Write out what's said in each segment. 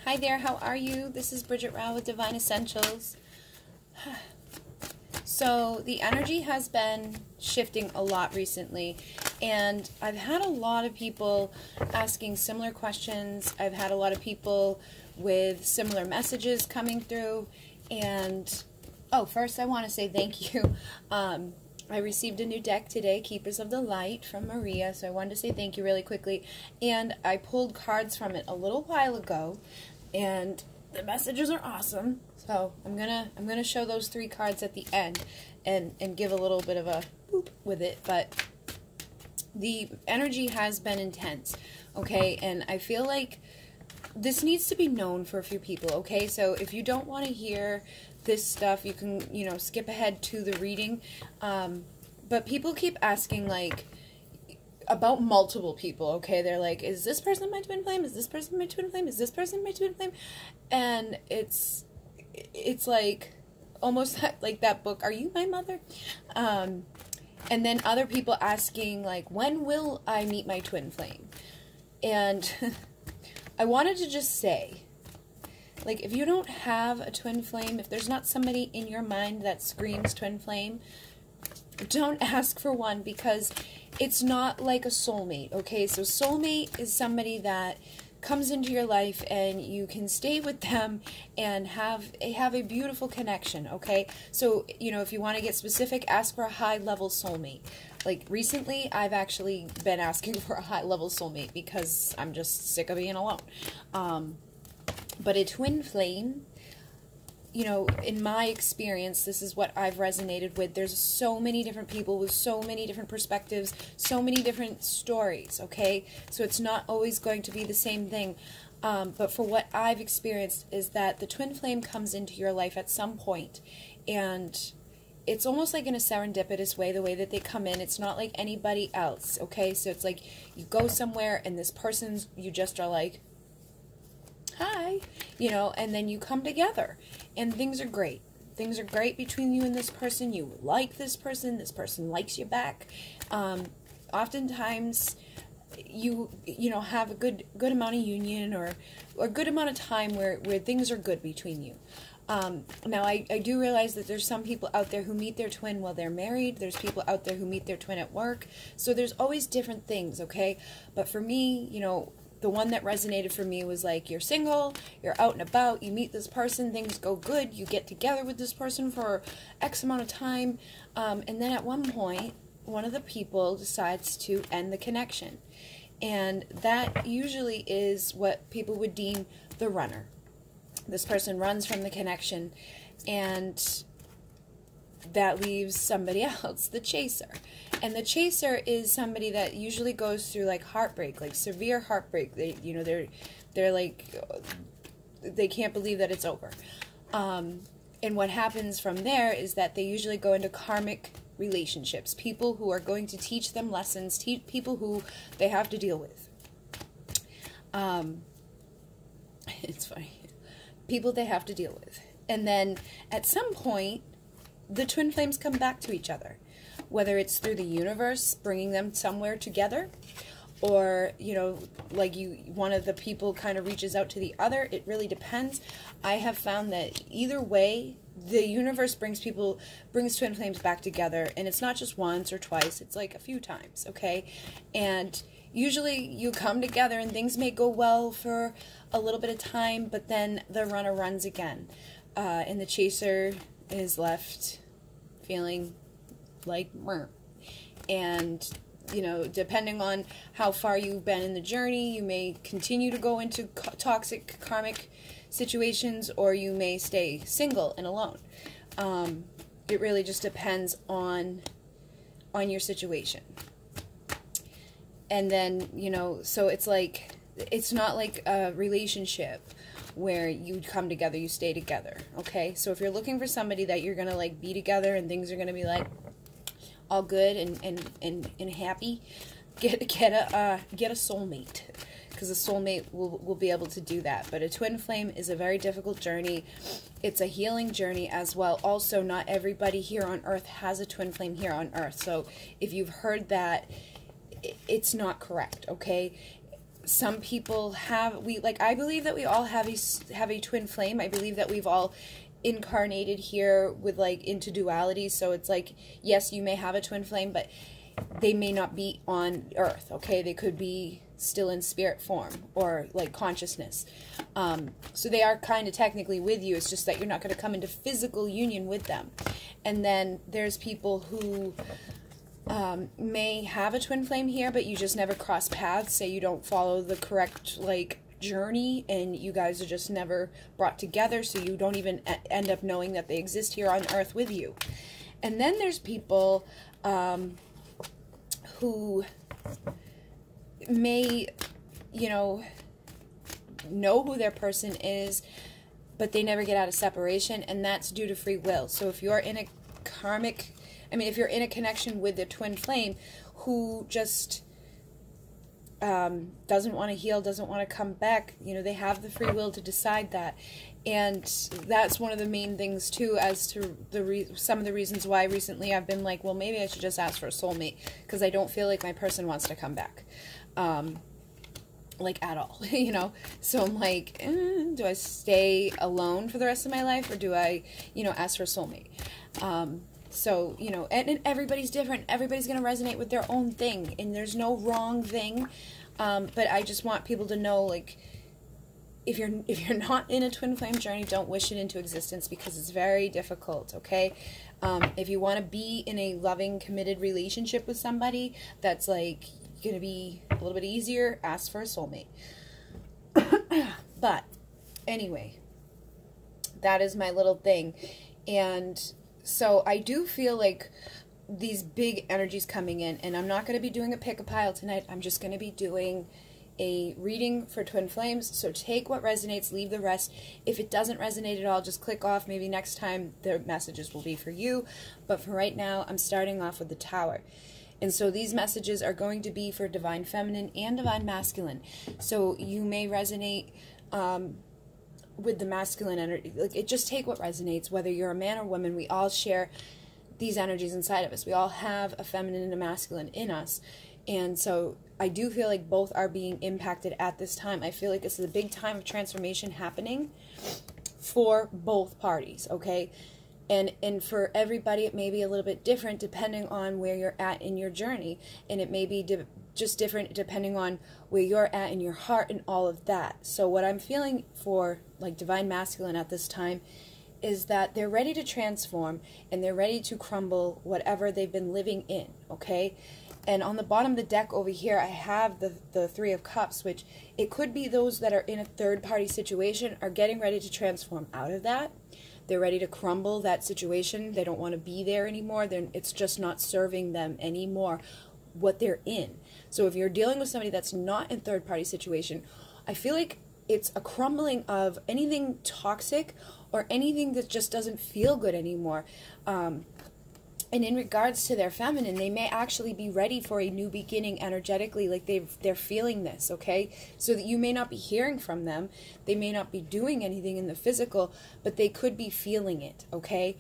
Hi there, how are you? This is Bridget with Divine Essentials. So the energy has been shifting a lot recently, and I've had a lot of people asking similar questions. I've had a lot of people with similar messages coming through, and first I want to say thank you. I received a new deck today, Keepers of the Light from Maria, so I wanted to say thank you really quickly. And I pulled cards from it a little while ago, and the messages are awesome. So I'm gonna show those 3 cards at the end and give a little bit of a boop with it. But the energy has been intense, okay? And I feel like this needs to be known for a few people, okay? So if you don't want to hear this stuff, you can, skip ahead to the reading. But people keep asking, like, about multiple people, okay? They're like, is this person my twin flame? Is this person my twin flame? Is this person my twin flame? And it's like, almost like that book, Are You My Mother? And then other people asking, like, when will I meet my twin flame? And I wanted to just say, like, if you don't have a twin flame, if there's not somebody in your mind that screams twin flame, don't ask for one, because it's not like a soulmate, okay? So soulmate is somebody that comes into your life and you can stay with them and have a beautiful connection, okay? So, if you want to get specific, ask for a high-level soulmate. Like, recently, I've actually been asking for a high-level soulmate because I'm just sick of being alone. But a twin flame, in my experience, this is what I've resonated with. There's so many different people with so many different perspectives, so many different stories, okay? So it's not always going to be the same thing. But for what I've experienced is that the twin flame comes into your life at some point, and it's almost like in a serendipitous way, the way that they come in. It's not like anybody else, okay? So it's like you go somewhere and this person's, you just are like, hi, and then you come together and things are great. Things are great between you and this person. You like this person likes you back. Oftentimes you have a good amount of union or a good amount of time where things are good between you. Now I do realize that there's some people out there who meet their twin while they're married. There's people out there who meet their twin at work. So there's always different things, okay? But for me, the one that resonated for me was like, you're single, you're out and about, you meet this person, things go good, you get together with this person for X amount of time, and then at one point, one of the people decides to end the connection. And that usually is what people would deem the runner. This person runs from the connection, and that leaves somebody else, the chaser. And the chaser is somebody that usually goes through like heartbreak, like severe heartbreak. They're like, they can't believe that it's over. And what happens from there is that they usually go into karmic relationships, people who are going to teach them lessons, people who they have to deal with. It's funny. People they have to deal with. And then at some point, the twin flames come back to each other, whether it's through the universe bringing them somewhere together, or like one of the people kind of reaches out to the other. It really depends. I have found that either way, the universe brings twin flames back together, and it's not just once or twice, it's like a few times, okay? And usually you come together and things may go well for a little bit of time, but then the runner runs again, and the chaser is left feeling like meh. And depending on how far you've been in the journey, you may continue to go into toxic karmic situations, or you may stay single and alone. It really just depends on your situation. And then so it's like, it's not like a relationship where you come together, you stay together, okay? So if you're looking for somebody that you're gonna like be together and things are gonna be like all good and happy, get a soulmate, because a soulmate will be able to do that. But a twin flame is a very difficult journey. It's a healing journey as well. Also, not everybody here on earth has a twin flame here on earth. So if you've heard that, it's not correct, okay? some people have, I believe that we all have a twin flame. I believe that we've all incarnated here with, like, into duality. So it's like, yes, you may have a twin flame, but they may not be on earth, okay? They could be still in spirit form or, like, consciousness. So they are kind of technically with you. It's just that you're not going to come into physical union with them. And then there's people who may have a twin flame here, but you just never cross paths. Say you don't follow the correct, like, journey, and you guys are just never brought together, so you don't even end up knowing that they exist here on earth with you. And then there's people who may, you know who their person is, but they never get out of separation, and that's due to free will. So if you're in a if you're in a connection with the twin flame who just doesn't want to heal, doesn't want to come back, they have the free will to decide that. And that's one of the main things too, as to some of the reasons why recently I've been like, well, maybe I should just ask for a soulmate, because I don't feel like my person wants to come back, like, at all, So I'm like, do I stay alone for the rest of my life, or do I, ask for a soulmate? So, and everybody's different. Everybody's going to resonate with their own thing, and there's no wrong thing. But I just want people to know, like, if you're not in a twin flame journey, don't wish it into existence, because it's very difficult, okay? If you want to be in a loving, committed relationship with somebody that's, like, going to be a little bit easier, ask for a soulmate. But anyway, that is my little thing. And so I do feel like these big energies coming in, and I'm not going to be doing a pick-a-pile tonight. I'm just going to be doing a reading for twin flames. So take what resonates, leave the rest. If it doesn't resonate at all, just click off. Maybe next time the messages will be for you. But for right now, I'm starting off with the Tower. And so these messages are going to be for Divine Feminine and Divine Masculine. So you may resonate with the masculine energy. Like, just take what resonates, whether you're a man or woman. We all share these energies inside of us. We all have a feminine and a masculine in us. And so I do feel like both are being impacted at this time. I feel like this is a big time of transformation happening for both parties, okay? And for everybody, it may be a little bit different depending on where you're at in your journey. And it may be just different depending on where you're at in your heart and all of that. So what I'm feeling for, like, Divine Masculine at this time is that they're ready to transform, and they're ready to crumble whatever they've been living in, okay? And on the bottom of the deck over here, I have the Three of Cups, which it could be those that are in a third-party situation are getting ready to transform out of that. They're ready to crumble that situation. They don't want to be there anymore. It's just not serving them anymore, what they're in. So if you're dealing with somebody that's not in third-party situation, I feel like it's a crumbling of anything toxic or anything that just doesn't feel good anymore. And in regards to their feminine, they may actually be ready for a new beginning energetically, like they're feeling this, okay? So that you may not be hearing from them, they may not be doing anything in the physical, but they could be feeling it, okay?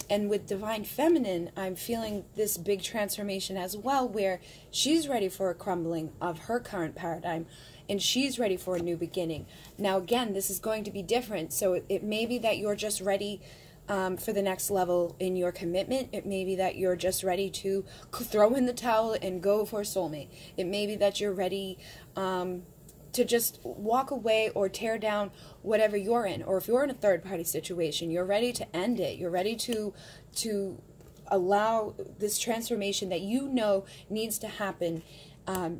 And with Divine Feminine, I'm feeling this big transformation as well, where she's ready for a crumbling of her current paradigm, and she's ready for a new beginning. Now again, this is going to be different, so it may be that you're just ready for the next level in your commitment. It may be that you're just ready to throw in the towel and go for a soulmate. It may be that you're ready to just walk away or tear down whatever you're in. Or if you're in a third-party situation, you're ready to end it. You're ready to allow this transformation that you know needs to happen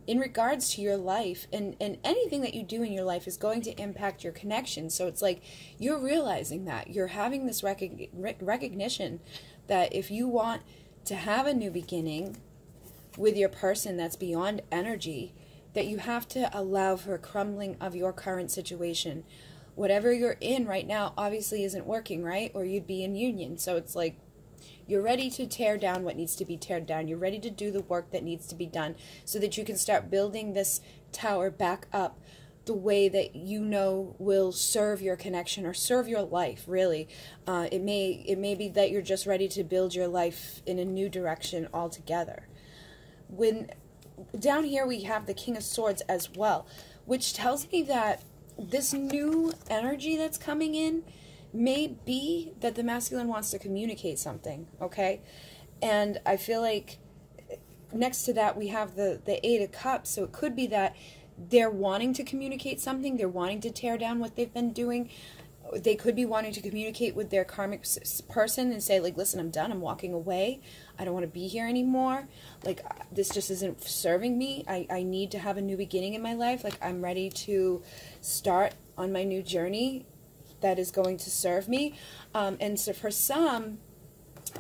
in regards to your life, and anything that you do in your life is going to impact your connection. So it's like you're realizing that you're having this recognition that if you want to have a new beginning with your person that's beyond energy, that you have to allow for a crumbling of your current situation. Whatever you're in right now obviously isn't working, right? Or you'd be in union. So it's like you're ready to tear down what needs to be teared down. You're ready to do the work that needs to be done so that you can start building this tower back up the way that you know will serve your connection or serve your life, really. It may be that you're just ready to build your life in a new direction altogether. When down here we have the King of Swords as well, which tells me that this new energy that's coming in may be that the masculine wants to communicate something, okay? And I feel like next to that we have the Eight of Cups, so it could be that they're wanting to communicate something, they're wanting to tear down what they've been doing. They could be wanting to communicate with their karmic person and say, like, listen, I'm done, I'm walking away, I don't want to be here anymore, like, this just isn't serving me, I need to have a new beginning in my life, like, I'm ready to start on my new journey that is going to serve me. And so for some,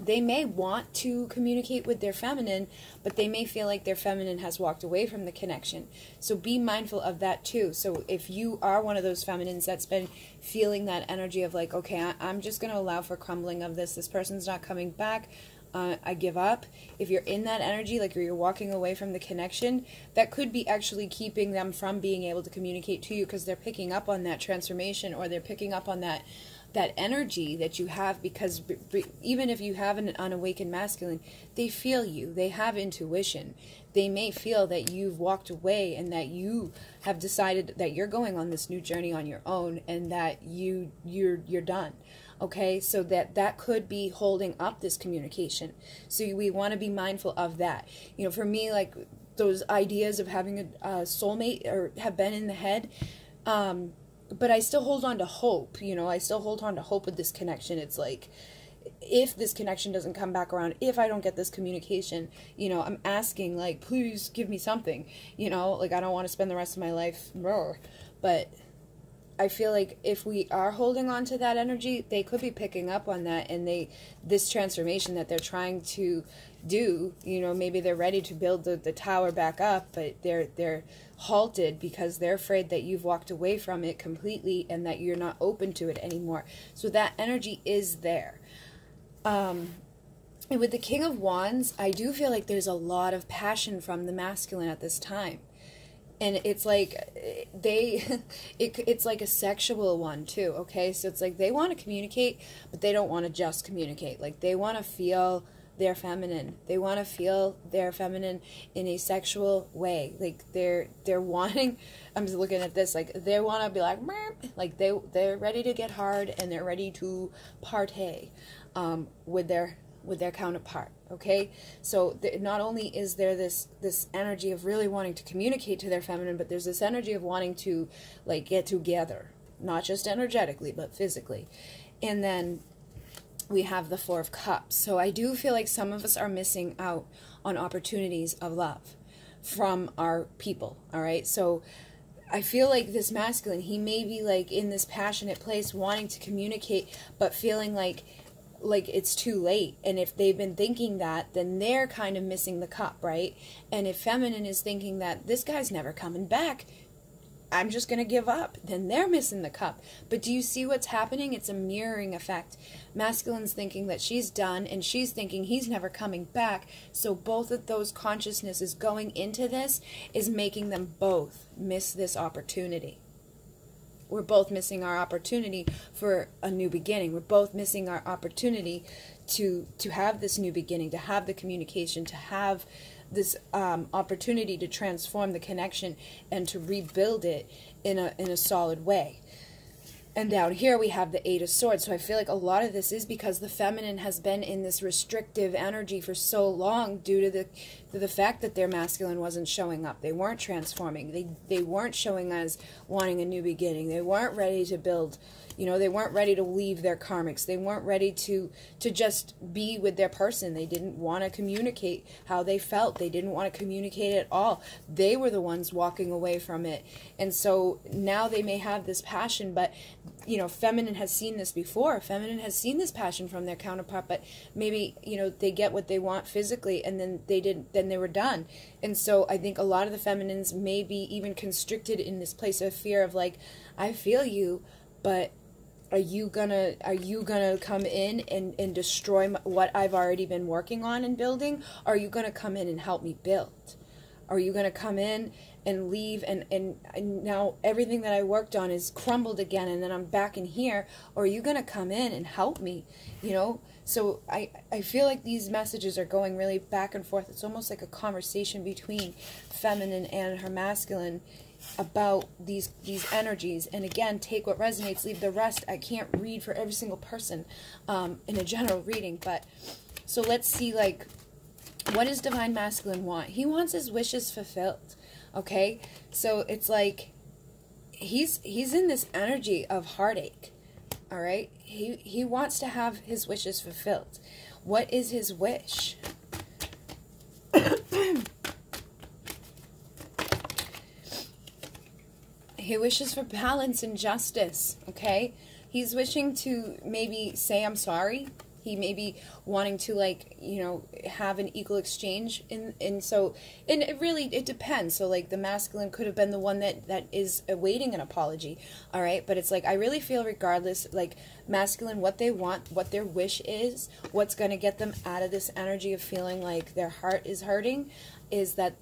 they may want to communicate with their feminine, but they may feel like their feminine has walked away from the connection. So be mindful of that too. So if you are one of those feminines that's been feeling that energy of like, okay, I'm just going to allow for crumbling of this person's not coming back, I give up. If you're in that energy, like you're walking away from the connection, that could be actually keeping them from being able to communicate to you, because they're picking up on that transformation, or they're picking up on that energy that you have, because even if you have an unawakened masculine, they feel you, they have intuition. They may feel that you've walked away and that you have decided that you're going on this new journey on your own, and that you're done. Okay, so that could be holding up this communication. So we want to be mindful of that. You know, for me, like, those ideas of having a soulmate or have been in the head, but I still hold on to hope. You know, I still hold on to hope with this connection. It's like, if this connection doesn't come back around, if I don't get this communication, you know, I'm asking, like, please give me something, you know, like, I don't want to spend the rest of my life, but I feel like if we are holding on to that energy, they could be picking up on that, and this transformation that they're trying to do, you know, maybe they're ready to build the tower back up, but they're halted because they're afraid that you've walked away from it completely and that you're not open to it anymore. So that energy is there. And with the King of Wands, I do feel like there's a lot of passion from the masculine at this time. And it's like it's like a sexual one too, okay? So it's like they want to communicate, but they don't want to just communicate. Like, they want to feel their feminine. They want to feel their feminine in a sexual way. Like, they're wanting, I'm just looking at this, like, they want to be like they're ready to get hard, and they're ready to partay with their counterpart. Okay, so not only is there this energy of really wanting to communicate to their feminine, but there's this energy of wanting to, like, get together, not just energetically but physically. And then we have the Four of Cups. So I do feel like some of us are missing out on opportunities of love from our people. All right, so I feel like this masculine, he may be like in this passionate place wanting to communicate, but feeling like it's too late. And if they've been thinking that, then they're kind of missing the cup, right? And if feminine is thinking that this guy's never coming back, I'm just going to give up, then they're missing the cup. But do you see what's happening? It's a mirroring effect. Masculine's thinking that she's done, and she's thinking he's never coming back. So both of those consciousnesses going into this is making them both miss this opportunity. We're both missing our opportunity for a new beginning. We're both missing our opportunity to have this new beginning, to have the communication, to have this opportunity to transform the connection and to rebuild it in a solid way. And down here we have the Eight of Swords. So I feel like a lot of this is because the feminine has been in this restrictive energy for so long due to the fact that their masculine wasn't showing up. They weren't transforming. They weren't showing us wanting a new beginning. They weren't ready to build. You know, they weren't ready to leave their karmics. They weren't ready to just be with their person. They didn't want to communicate how they felt. They didn't want to communicate at all. They were the ones walking away from it. And so now they may have this passion, but, you know, feminine has seen this before. Feminine has seen this passion from their counterpart, but maybe, you know, they get what they want physically, and then they were done. And so I think a lot of the feminines may be even constricted in this place of fear of like, I feel you, but are you gonna come in and destroy what I've already been working on and building? Or are you gonna come in and help me build? Are you going to come in and leave and now everything that I worked on is crumbled again and then I'm back in here? Or are you going to come in and help me? You know? So I feel like these messages are going really back and forth. It's almost like a conversation between feminine and her masculine about these energies. And again, take what resonates, leave the rest. I can't read for every single person in a general reading, but so let's see, like, what does divine masculine want? He wants his wishes fulfilled. Okay, so it's like he's in this energy of heartache. All right, he wants to have his wishes fulfilled. What is his wish? He wishes for balance and justice, okay? He's wishing to maybe say, I'm sorry. He may be wanting to, like, you know, have an equal exchange. And it really, it depends. So, like, the masculine could have been the one that is awaiting an apology, all right? But it's like, I really feel regardless, like, masculine, what they want, what their wish is, what's going to get them out of this energy of feeling like their heart is hurting, is that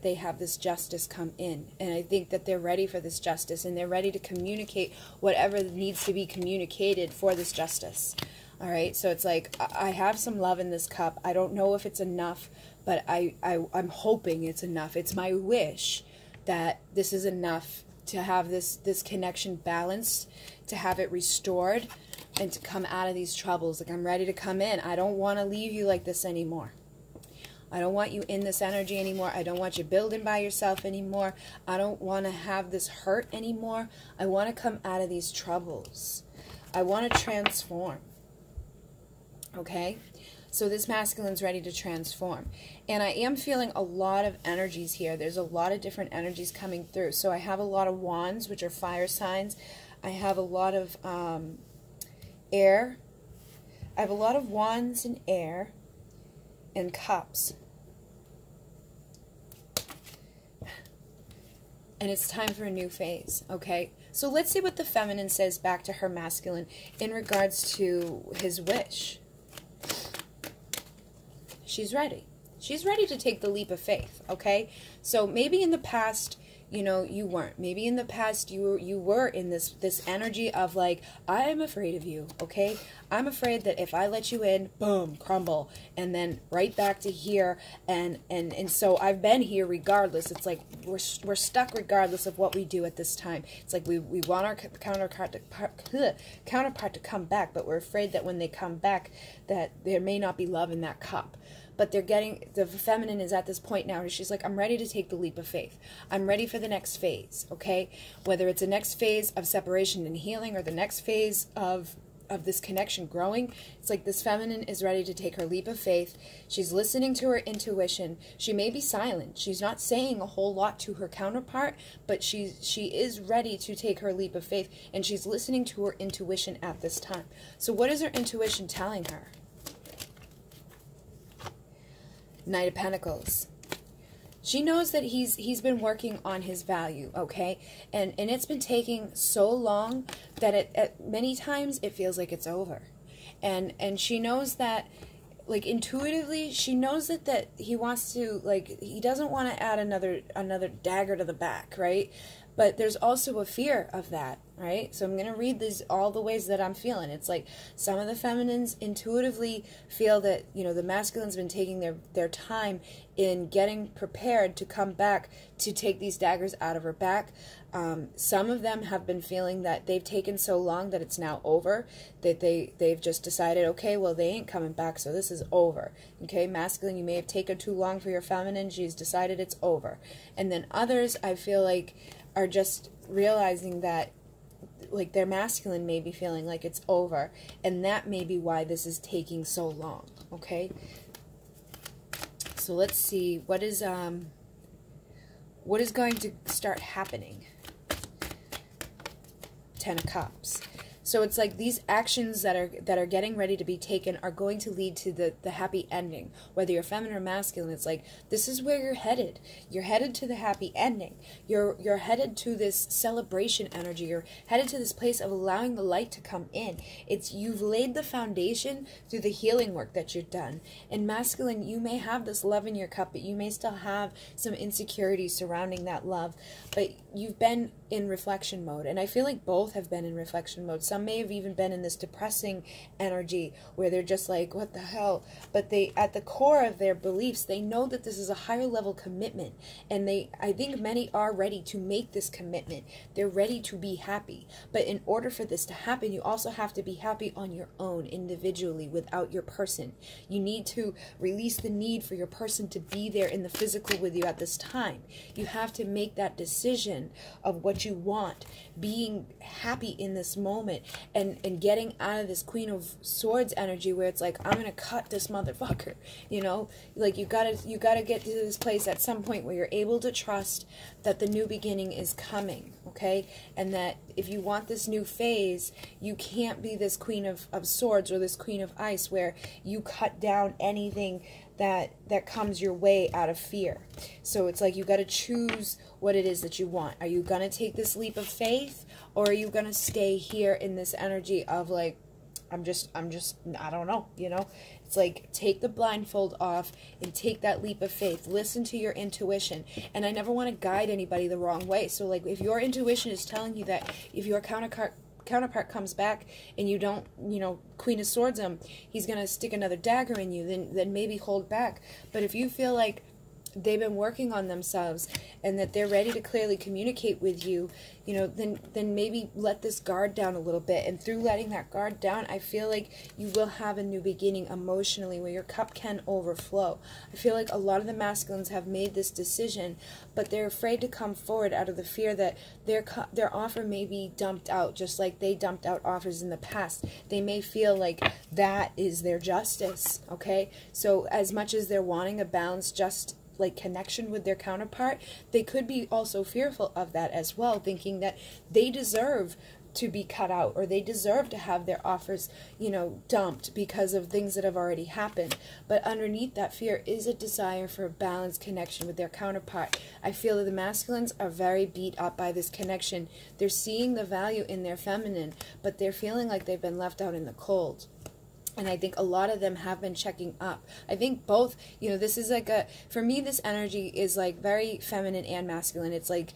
they have this justice come in. And I think that they're ready for this justice, and they're ready to communicate whatever needs to be communicated for this justice. All right, so it's like, I have some love in this cup. I don't know if it's enough, but I'm hoping it's enough. It's my wish that this is enough to have this connection balanced, to have it restored, and to come out of these troubles. Like, I'm ready to come in. I don't want to leave you like this anymore. I don't want you in this energy anymore. I don't want you building by yourself anymore. I don't want to have this hurt anymore. I want to come out of these troubles. I want to transform. Okay? So this masculine's ready to transform. And I am feeling a lot of energies here. There's a lot of different energies coming through. So I have a lot of wands, which are fire signs. I have a lot of air. I have a lot of wands and air. And cups. And it's time for a new phase, okay? So let's see what the feminine says back to her masculine in regards to his wish. She's ready. She's ready to take the leap of faith, okay? So maybe in the past, you know, you weren't. Maybe in the past you were in this energy of like, I am afraid of you, okay? I'm afraid that if I let you in, boom, crumble, and then right back to here, and so I've been here regardless. It's like we're stuck regardless of what we do at this time. It's like we want our counterpart to come back, but we're afraid that when they come back, that there may not be love in that cup. But the feminine is at this point now where she's like, I'm ready to take the leap of faith. I'm ready for the next phase, okay? Whether it's a next phase of separation and healing or the next phase of this connection growing, it's like this feminine is ready to take her leap of faith. She's listening to her intuition. She may be silent. She's not saying a whole lot to her counterpart, but she is ready to take her leap of faith, and she's listening to her intuition at this time. So what is her intuition telling her? Knight of Pentacles. She knows that he's been working on his value, okay? And it's been taking so long that at many times it feels like it's over. And she knows that, like, intuitively, she knows that he wants to, like, he doesn't want to add another dagger to the back, right? But there's also a fear of that, right? So I'm going to read these all the ways that I'm feeling. It's like some of the feminines intuitively feel that, you know, the masculine's been taking their time in getting prepared to come back to take these daggers out of her back. Some of them have been feeling that they've taken so long that it's now over, that they've just decided, okay, well, they ain't coming back, so this is over. Okay, masculine, you may have taken too long for your feminine. She's decided it's over. And then others, I feel like, are just realizing that, like, their masculine may be feeling like it's over, and that may be why this is taking so long, okay? So let's see, what is going to start happening? Ten of Cups. So it's like these actions that are getting ready to be taken are going to lead to the happy ending. Whether you're feminine or masculine, it's like this is where you're headed. You're headed to the happy ending. You're headed to this celebration energy. You're headed to this place of allowing the light to come in. It's you've laid the foundation through the healing work that you've done. In masculine, you may have this love in your cup, but you may still have some insecurity surrounding that love. But you've been in reflection mode, and I feel like both have been in reflection mode. Some may have even been in this depressing energy where they're just like, what the hell? But they, at the core of their beliefs, they know that this is a higher level commitment, and I think many are ready to make this commitment. They're ready to be happy. But in order for this to happen, you also have to be happy on your own, individually, without your person. You need to release the need for your person to be there in the physical with you at this time. You have to make that decision of what you want, being happy in this moment, and getting out of this Queen of Swords energy where it's like, I'm gonna cut this motherfucker, you know? Like you gotta get to this place at some point where you're able to trust that the new beginning is coming, okay? And that if you want this new phase, you can't be this Queen of Swords or this Queen of Ice where you cut down anything that comes your way out of fear. So it's like you got to choose what it is that you want. Are you going to take this leap of faith, or are you going to stay here in this energy of like, I don't know, you know? It's like, take the blindfold off and take that leap of faith. Listen to your intuition. And I never want to guide anybody the wrong way. So like, if your intuition is telling you that if your counterpart comes back and you don't, you know, Queen of Swords him, he's going to stick another dagger in you, then maybe hold back. But if you feel like they've been working on themselves and that they're ready to clearly communicate with you, you know, then maybe let this guard down a little bit. And through letting that guard down, I feel like you will have a new beginning emotionally where your cup can overflow. I feel like a lot of the masculines have made this decision, but they're afraid to come forward out of the fear that their offer may be dumped out, just like they dumped out offers in the past. They may feel like that is their justice, okay? So as much as they're wanting a balanced, just like connection with their counterpart, they could be also fearful of that as well, thinking that they deserve to be cut out, or they deserve to have their offers, you know, dumped because of things that have already happened. But underneath that fear is a desire for a balanced connection with their counterpart. I feel that the masculines are very beat up by this connection. They're seeing the value in their feminine, but they're feeling like they've been left out in the cold. And I think a lot of them have been checking up. I think both, you know, this is like for me, this energy is like very feminine and masculine. It's like,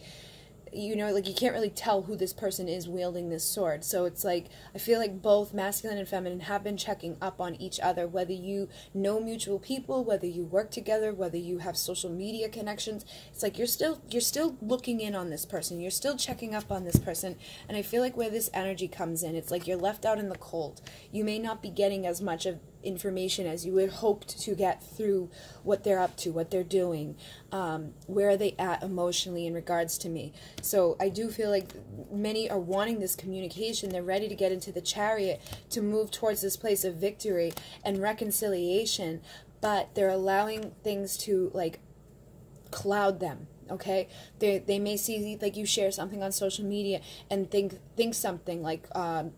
you know, like you can't really tell who this person is wielding this sword. So it's like, I feel like both masculine and feminine have been checking up on each other, whether you know mutual people, whether you work together, whether you have social media connections. It's like you're still looking in on this person. You're still checking up on this person. And I feel like where this energy comes in, it's like you're left out in the cold. You may not be getting as much of information as you would hoped to get through what they're up to, what they're doing, where are they at emotionally in regards to me. So I do feel like many are wanting this communication. They're ready to get into the chariot to move towards this place of victory and reconciliation, but they're allowing things to like cloud them. Okay, they may see like you share something on social media and think something like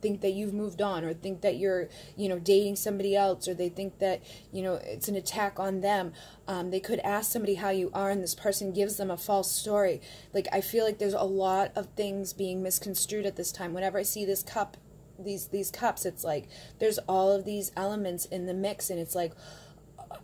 think that you've moved on, or think that you're, you know, dating somebody else, or they think that, you know, it's an attack on them. They could ask somebody how you are, and this person gives them a false story. Like, I feel like there's a lot of things being misconstrued at this time. Whenever I see this cup, these cups, it's like there's all of these elements in the mix, and it's like,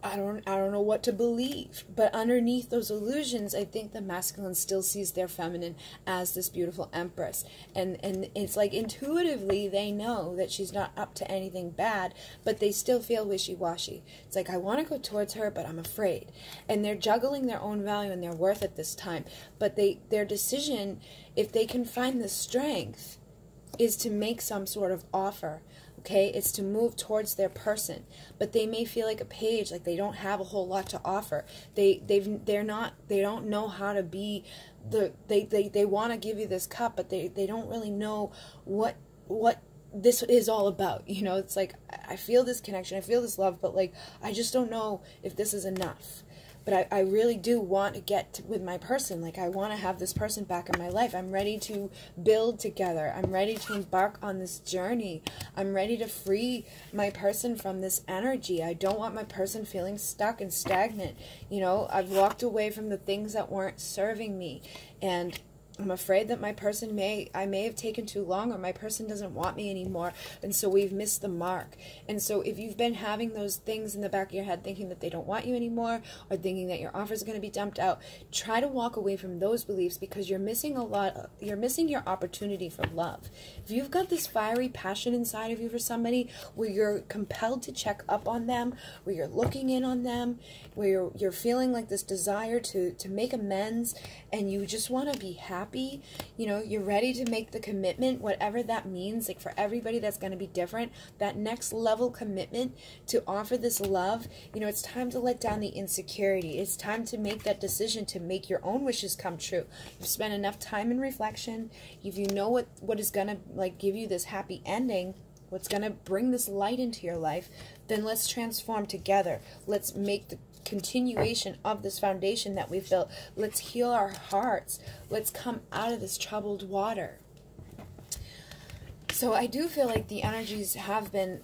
I don't know what to believe. But underneath those illusions, I think the masculine still sees their feminine as this beautiful empress. And it's like intuitively they know that she's not up to anything bad, but they still feel wishy-washy. It's like, I want to go towards her, but I'm afraid. And they're juggling their own value and their worth at this time. But their decision, if they can find the strength, is to make some sort of offer. Okay, it's to move towards their person, but they may feel like a page, like they don't have a whole lot to offer. They don't know how to be they want to give you this cup, but they don't really know what this is all about. You know, it's like, I feel this connection, I feel this love, but like I just don't know if this is enough. but I really do want to with my person. Like, I want to have this person back in my life. I'm ready to build together. I'm ready to embark on this journey. I'm ready to free my person from this energy. I don't want my person feeling stuck and stagnant. You know, I've walked away from the things that weren't serving me, and I'm afraid that my person I may have taken too long, or my person doesn't want me anymore, and so we've missed the mark. And so if you've been having those things in the back of your head, thinking that they don't want you anymore, or thinking that your offer is going to be dumped out, try to walk away from those beliefs, because you're missing you're missing your opportunity for love. If you've got this fiery passion inside of you for somebody, where you're compelled to check up on them, where you're looking in on them, where you're feeling like this desire to make amends, and you just want to be happy, you know, you're ready to make the commitment, whatever that means. Like, for everybody that's going to be different, that next level commitment to offer this love. You know, it's time to let down the insecurity. It's time to make that decision to make your own wishes come true. You've spent enough time in reflection. If you know what is going to, like, give you this happy ending, what's going to bring this light into your life, then let's transform together. Let's make the continuation of this foundation that we've built. Let's heal our hearts. Let's come out of this troubled water. So I do feel like the energies have been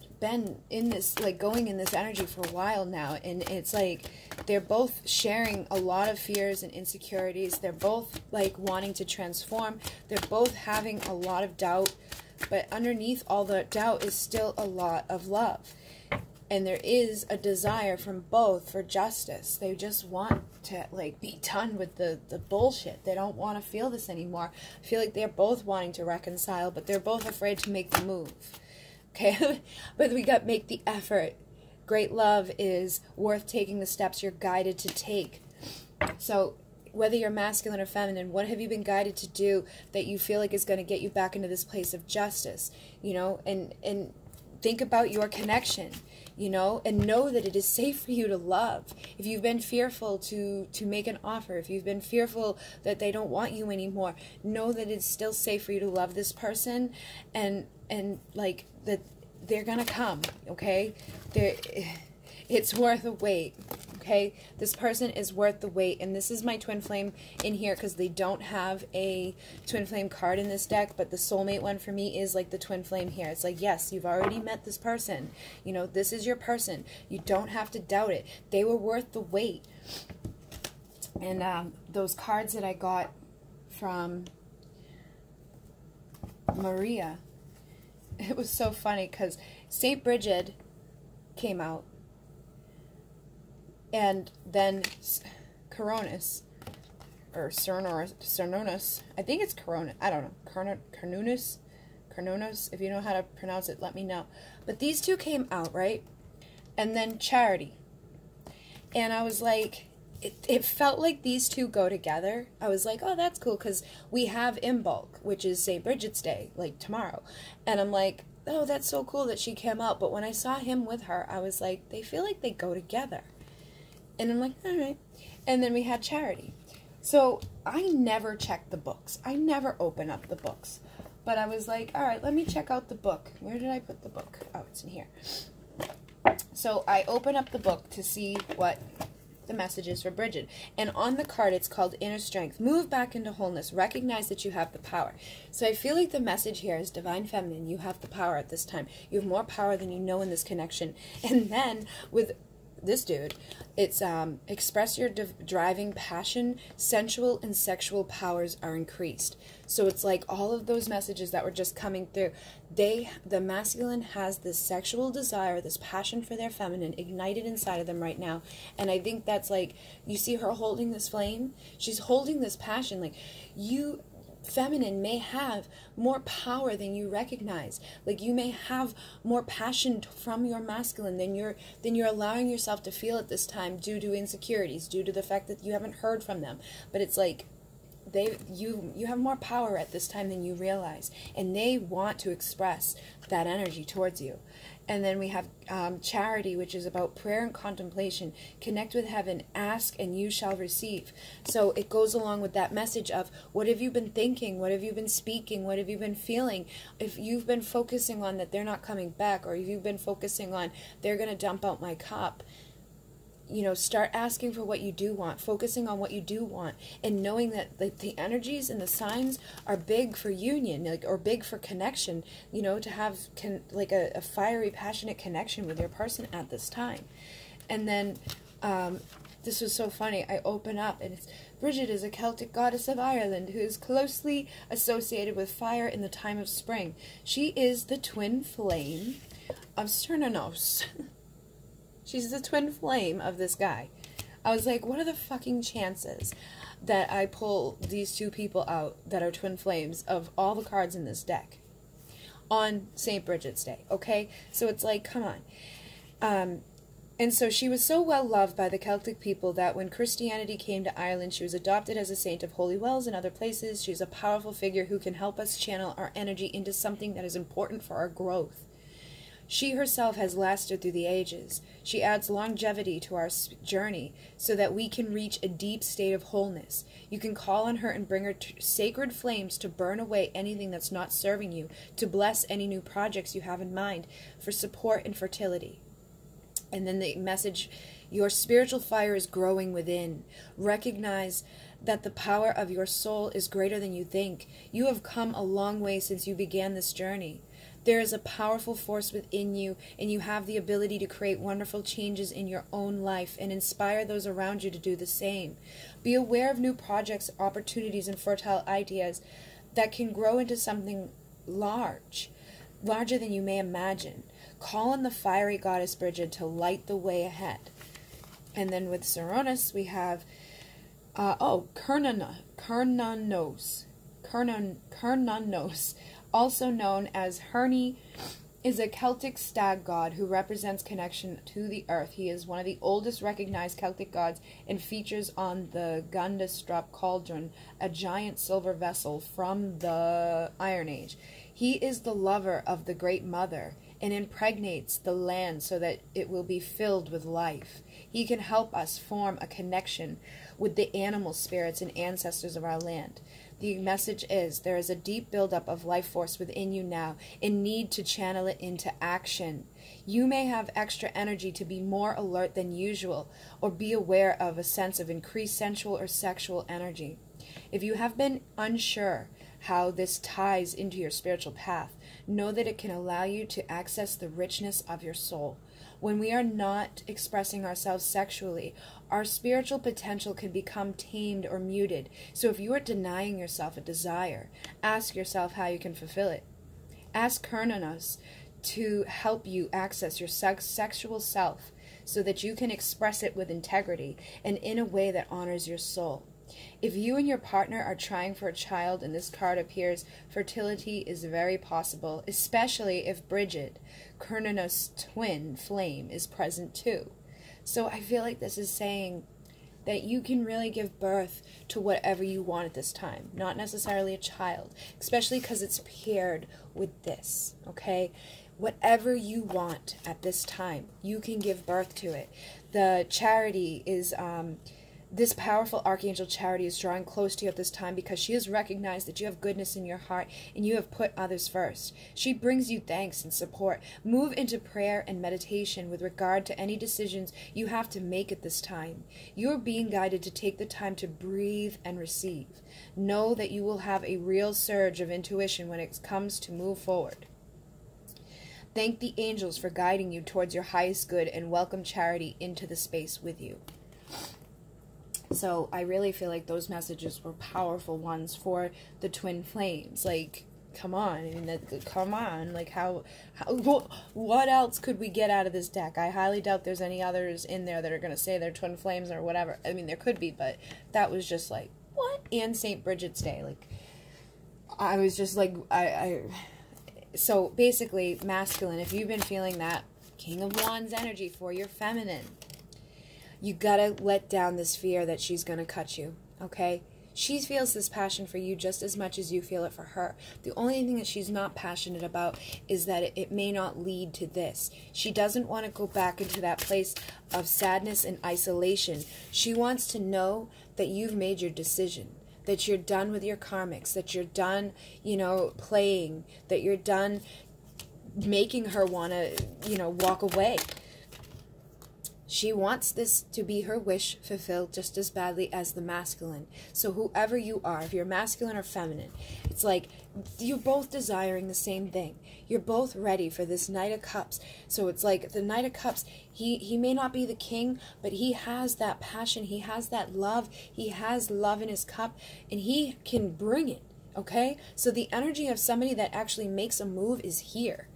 in this, like, going in this energy for a while now, and it's like they're both sharing a lot of fears and insecurities. They're both, like, wanting to transform. They're both having a lot of doubt, but underneath all the doubt is still a lot of love. And there is a desire from both for justice. They just want to, like, be done with the bullshit. They don't want to feel this anymore. I feel like they're both wanting to reconcile, but they're both afraid to make the move. Okay? But we got to make the effort. Great love is worth taking the steps you're guided to take. So whether you're masculine or feminine, what have you been guided to do that you feel like is going to get you back into this place of justice? You know, and think about your connection. You know, and know that it is safe for you to love. If you've been fearful to make an offer, if you've been fearful that they don't want you anymore, know that it's still safe for you to love this person, and like, that they're gonna come, okay? It's worth a wait, okay? This person is worth the wait, and this is my twin flame in here, because they don't have a twin flame card in this deck, but the soulmate one for me is like the twin flame here. It's like, yes, you've already met this person. You know, this is your person. You don't have to doubt it. They were worth the wait. And those cards that I got from Maria, it was so funny, because St. Bridget came out, and then Coronis, or Cernunnos, I think it's Corona, I don't know, Carnunos, if you know how to pronounce it, let me know. But these two came out, right? And then Charity. And I was like, it felt like these two go together. I was like, oh, that's cool, because we have Imbolc, which is St. Bridget's Day, like tomorrow. And I'm like, oh, that's so cool that she came out. But when I saw him with her, I was like, they feel like they go together. And I'm like, all right. And then we had Charity. So I never check the books. I never open up the books. But I was like, all right, let me check out the book. Where did I put the book? Oh, it's in here. So I open up the book to see what the message is for Bridget. And on the card, it's called Inner Strength. Move back into wholeness. Recognize that you have the power. So I feel like the message here is Divine Feminine. You have the power at this time. You have more power than you know in this connection. And then with this dude, it's express your driving passion, sensual and sexual powers are increased. So it's like all of those messages that were just coming through, the masculine has this sexual desire, this passion for their feminine ignited inside of them right now. And I think that's like, you see her holding this flame, she's holding this passion. Like, you feminine may have more power than you recognize. Like, you may have more passion from your masculine than you're allowing yourself to feel at this time, due to insecurities, due to the fact that you haven't heard from them. But it's like you have more power at this time than you realize, and they want to express that energy towards you. And then we have Charity, which is about prayer and contemplation. Connect with heaven, ask, and you shall receive. So it goes along with that message of, what have you been thinking? What have you been speaking? What have you been feeling? If you've been focusing on that they're not coming back, or if you've been focusing on they're going to dump out my cup, you know, start asking for what you do want, focusing on what you do want, and knowing that like the energies and the signs are big for union, like, or big for connection, you know, to have like a fiery, passionate connection with your person at this time. And then this was so funny. I open up and it's, Bridget is a Celtic goddess of Ireland who is closely associated with fire in the time of spring. She is the twin flame of Cernunnos. She's the twin flame of this guy. I was like, what are the fucking chances that I pull these two people out that are twin flames of all the cards in this deck on St. Bridget's Day, okay? So it's like, come on. And so she was so well loved by the Celtic people that when Christianity came to Ireland, she was adopted as a saint of holy wells and other places. She's a powerful figure who can help us channel our energy into something that is important for our growth. She herself has lasted through the ages. She adds longevity to our journey so that we can reach a deep state of wholeness. You can call on her and bring her sacred flames to burn away anything that's not serving you, to bless any new projects you have in mind, for support and fertility. And then the message, your spiritual fire is growing within. Recognize that the power of your soul is greater than you think. You have come a long way since you began this journey. There is a powerful force within you, and you have the ability to create wonderful changes in your own life and inspire those around you to do the same. Be aware of new projects, opportunities, and fertile ideas that can grow into something larger than you may imagine. Call on the fiery goddess Bridget to light the way ahead. And then with Cernunnos, we have, Cernunnos, also known as Herni, is a Celtic stag god who represents connection to the earth. He is one of the oldest recognized Celtic gods and features on the Gundestrup cauldron, a giant silver vessel from the Iron Age. He is the lover of the Great Mother and impregnates the land so that it will be filled with life. He can help us form a connection with the animal spirits and ancestors of our land. The message is, there is a deep buildup of life force within you now and need to channel it into action. You may have extra energy to be more alert than usual or be aware of a sense of increased sensual or sexual energy. If you have been unsure how this ties into your spiritual path, know that it can allow you to access the richness of your soul. When we are not expressing ourselves sexually, our spiritual potential can become tamed or muted. So if you are denying yourself a desire, ask yourself how you can fulfill it. Ask Cernunnos to help you access your sexual self so that you can express it with integrity and in a way that honors your soul. If you and your partner are trying for a child and this card appears, fertility is very possible, especially if Bridget, Cernunnos' twin flame, is present too. So I feel like this is saying that you can really give birth to whatever you want at this time, not necessarily a child, especially because it's paired with this, okay? Whatever you want at this time, you can give birth to it. The charity is... This powerful Archangel Charity is drawing close to you at this time because she has recognized that you have goodness in your heart and you have put others first. She brings you thanks and support. Move into prayer and meditation with regard to any decisions you have to make at this time. You are being guided to take the time to breathe and receive. Know that you will have a real surge of intuition when it comes to move forward. Thank the angels for guiding you towards your highest good and welcome Charity into the space with you. So I really feel like those messages were powerful ones for the twin flames. Like, come on. I mean, come on. Like, what else could we get out of this deck? I highly doubt there's any others in there that are going to say they're twin flames or whatever. I mean, there could be, but that was just like, what? And St. Bridget's Day. Like, I was just like, so basically, masculine, if you've been feeling that King of Wands energy for your feminine, you gotta let down this fear that she's gonna cut you, okay? She feels this passion for you just as much as you feel it for her. The only thing that she's not passionate about is that it may not lead to this. She doesn't want to go back into that place of sadness and isolation. She wants to know that you've made your decision, that you're done with your karmics, that you're done, playing, that you're done making her want to, walk away. She wants this to be her wish fulfilled just as badly as the masculine. So whoever you are, if you're masculine or feminine, it's like you're both desiring the same thing. You're both ready for this Knight of Cups. So it's like the Knight of Cups, he may not be the king, but he has that passion. He has that love. He has love in his cup, and he can bring it, okay? So the energy of somebody that actually makes a move is here.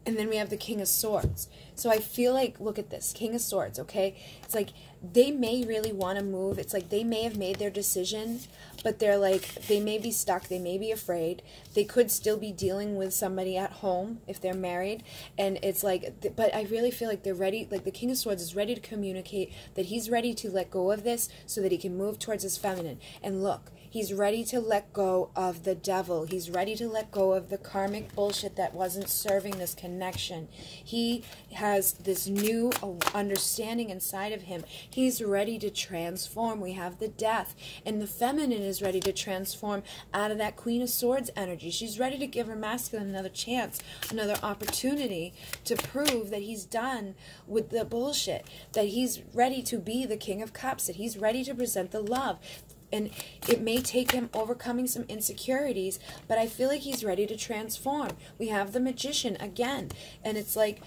And then we have the King of Swords. So I feel like, look at this, King of Swords, okay? It's like they may really want to move. It's like they may have made their decision, but they're like, they may be stuck. They may be afraid. They could still be dealing with somebody at home if they're married. And it's like, but I really feel like they're ready. Like the King of Swords is ready to communicate that he's ready to let go of this so that he can move towards his feminine. And look, he's ready to let go of the devil. He's ready to let go of the karmic bullshit that wasn't serving this connection. He has this new understanding inside of him. He's ready to transform. We have the Death. And the feminine is ready to transform out of that Queen of Swords energy. She's ready to give her masculine another chance, another opportunity to prove that he's done with the bullshit, that he's ready to be the King of Cups, that he's ready to present the love. And it may take him overcoming some insecurities, but I feel like he's ready to transform. We have the Magician again. And it's like,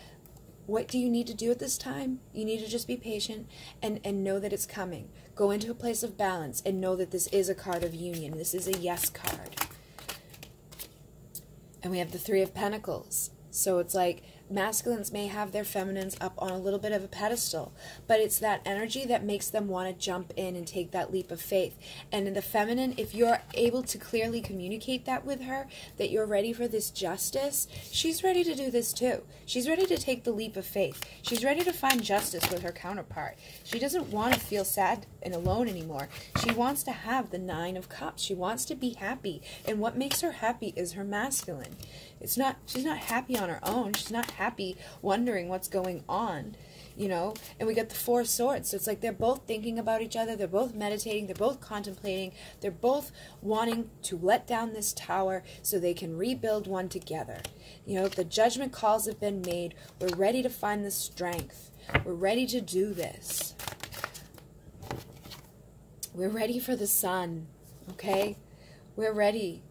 what do you need to do at this time? You need to just be patient and know that it's coming. Go into a place of balance and know that this is a card of union. This is a yes card. And we have the Three of Pentacles. So it's like masculines may have their feminines up on a little bit of a pedestal, but it's that energy that makes them want to jump in and take that leap of faith. And in the feminine, if you're able to clearly communicate that with her, that you're ready for this justice, she's ready to do this too. She's ready to take the leap of faith. She's ready to find justice with her counterpart. She doesn't want to feel sad and alone anymore. She wants to have the Nine of Cups. She wants to be happy. And what makes her happy is her masculine. She's not happy on her own. She's not happy wondering what's going on, you know. And we got the Four of Swords. So it's like they're both thinking about each other. They're both meditating. They're both contemplating. They're both wanting to let down this tower so they can rebuild one together. You know, the judgment calls have been made. We're ready to find the strength. We're ready to do this. We're ready for the sun, okay? We're ready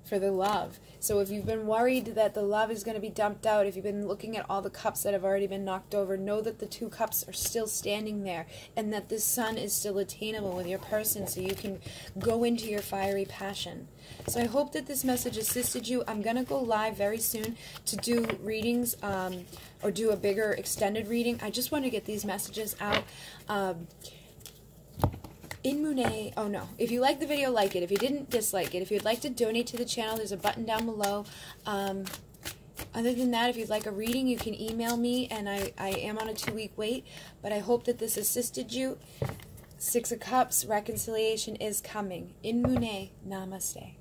for the love. So if you've been worried that the love is going to be dumped out, if you've been looking at all the cups that have already been knocked over, know that the two cups are still standing there and that this sun is still attainable with your person so you can go into your fiery passion. So I hope that this message assisted you. I'm going to go live very soon to do readings or do a bigger extended reading. I just want to get these messages out. Oh no, if you liked the video, like it. If you didn't, dislike it. If you'd like to donate to the channel, there's a button down below. Other than that, if you'd like a reading, you can email me, and I am on a 2-week wait, but I hope that this assisted you. Six of Cups, reconciliation is coming. In Mune, namaste.